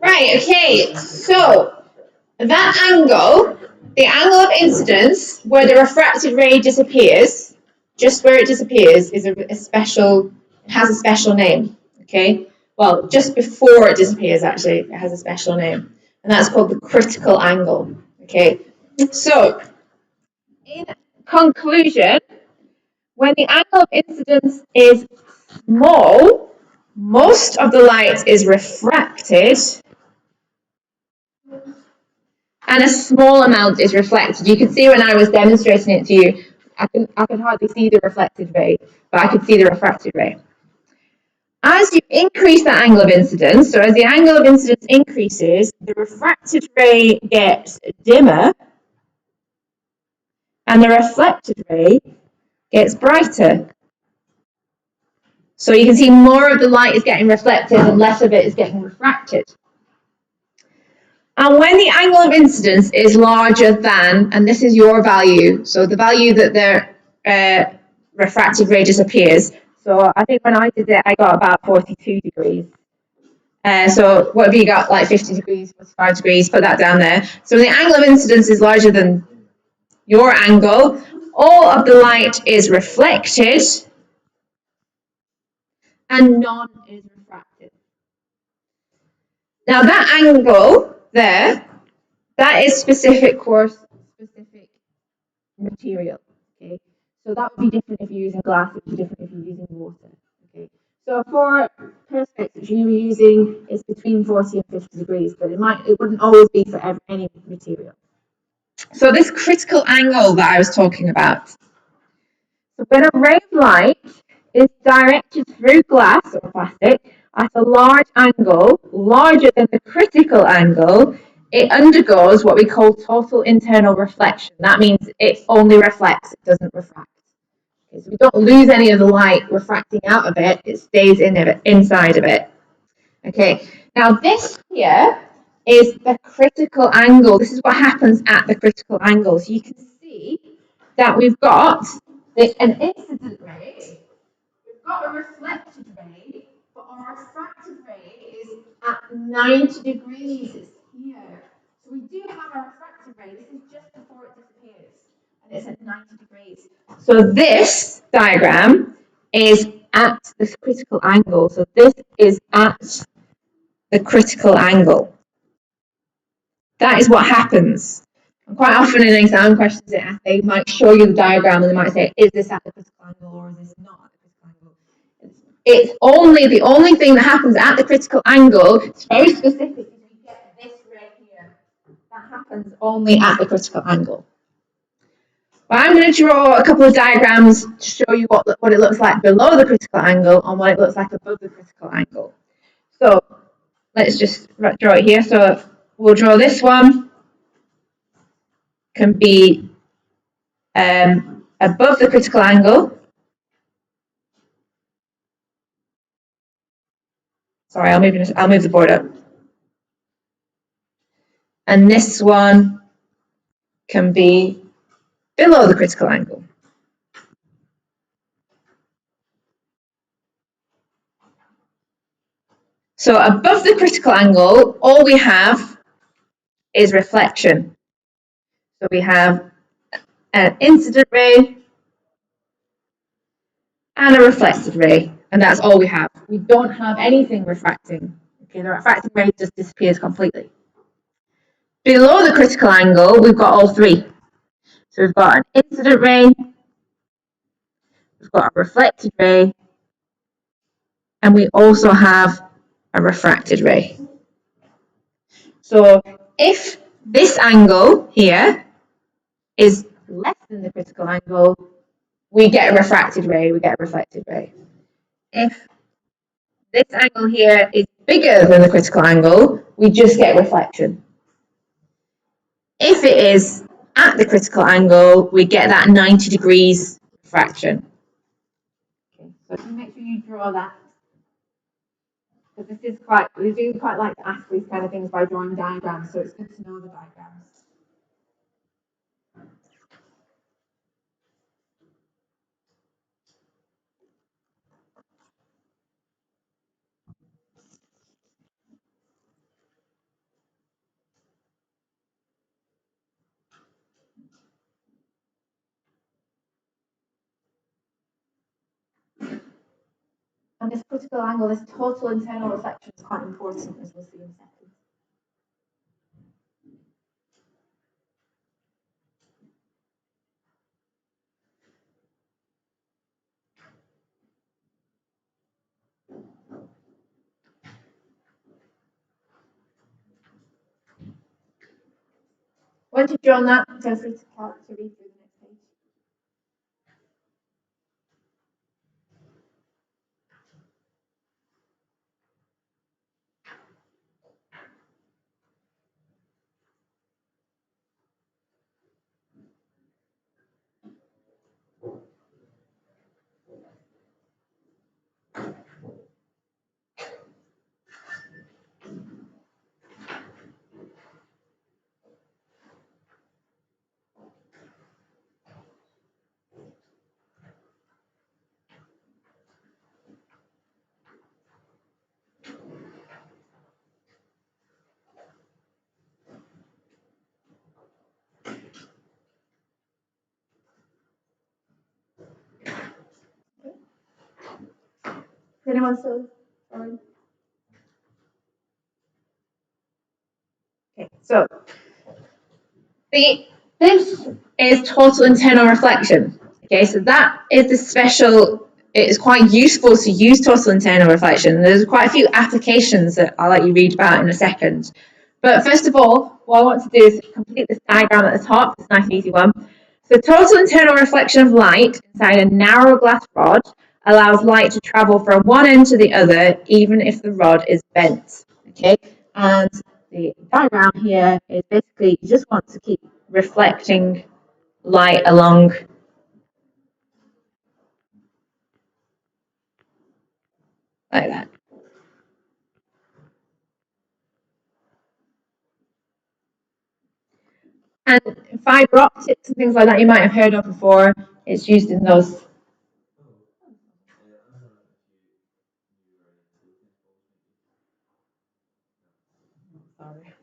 Right, okay, so that angle, the angle of incidence where the refracted ray disappears, just where it disappears, is a special, has a special name, okay? Well, just before it disappears, actually, it has a special name, and that's called the critical angle, okay? So, in conclusion, when the angle of incidence is small, most of the light is refracted and a small amount is reflected. You can see when I was demonstrating it to you, I could hardly see the reflected ray, but I could see the refracted ray. As you increase the angle of incidence, so as the angle of incidence increases, the refracted ray gets dimmer and the reflected ray gets brighter. So you can see more of the light is getting reflected and less of it is getting refracted. And when the angle of incidence is larger than, and this is your value, so the value that the refracted ray disappears. So I think when I did it, I got about 42 degrees. So what have you got, like 50 degrees, 45 degrees, put that down there. So when the angle of incidence is larger than your angle, all of the light is reflected and none is refracted. Now that angle there, that is specific course, specific material. Okay, so that would be different if you're using glass. It would be different if you're using water. Okay, so for perspex, which you were using, is between 40 and 50 degrees, but it wouldn't always be for any material. So this critical angle that I was talking about. So when a ray of light is directed through glass or plastic at a large angle, larger than the critical angle, it undergoes what we call total internal reflection. That means it only reflects, it doesn't refract. Okay, so we don't lose any of the light refracting out of it, it stays inside of it. Okay, now this here is the critical angle. This is what happens at the critical angle. So you can see that we've got an incident ray, we've got a reflected ray, but our refracted ray is at 90 degrees here. So we do have a refracted ray. This is just before it disappears, and it's at 90 degrees. So this diagram is at this critical angle. So this is at the critical angle. That is what happens. And quite often in exam questions, they might show you the diagram and they might say, is this at the critical angle or is this not at the critical angle? It's only the only thing that happens at the critical angle. It's very specific. Is you get this ray here. That happens only at the critical angle. But I'm going to draw a couple of diagrams to show you what it looks like below the critical angle and what it looks like above the critical angle. So let's just draw it here. So we'll draw this one. Can be above the critical angle. Sorry, I'll move the board up. And this one can be below the critical angle. So above the critical angle, all we have is reflection. So we have an incident ray and a reflected ray, and that's all we have. We don't have anything refracting. Okay, the refracting ray just disappears completely. Below the critical angle, we've got all three. So we've got an incident ray, we've got a reflected ray, and we also have a refracted ray. So if this angle here is less than the critical angle, we get a refracted ray, we get a reflected ray. If this angle here is bigger than the critical angle, we just get reflection. If it is at the critical angle, we get that 90 degrees refraction. Okay, so make sure you draw that. Because we do quite like to ask these kind of things by drawing diagrams, so it's good to know the diagrams. And this critical angle, this total internal reflection is quite important, as we'll see in a second. Once you've drawn that, feel free to read through the next page. Is anyone still drawing? Okay, so this is total internal reflection. Okay, so that is the special, it's quite useful to use total internal reflection. There's quite a few applications that I'll let you read about in a second. But first of all, what I want to do is complete this diagram at the top, this nice easy one. So total internal reflection of light inside a narrow glass rod allows light to travel from one end to the other, even if the rod is bent. Okay, and the diagram here is basically you just want to keep reflecting light along like that. And fiber optics and things like that you might have heard of before. It's used in those. Sorry.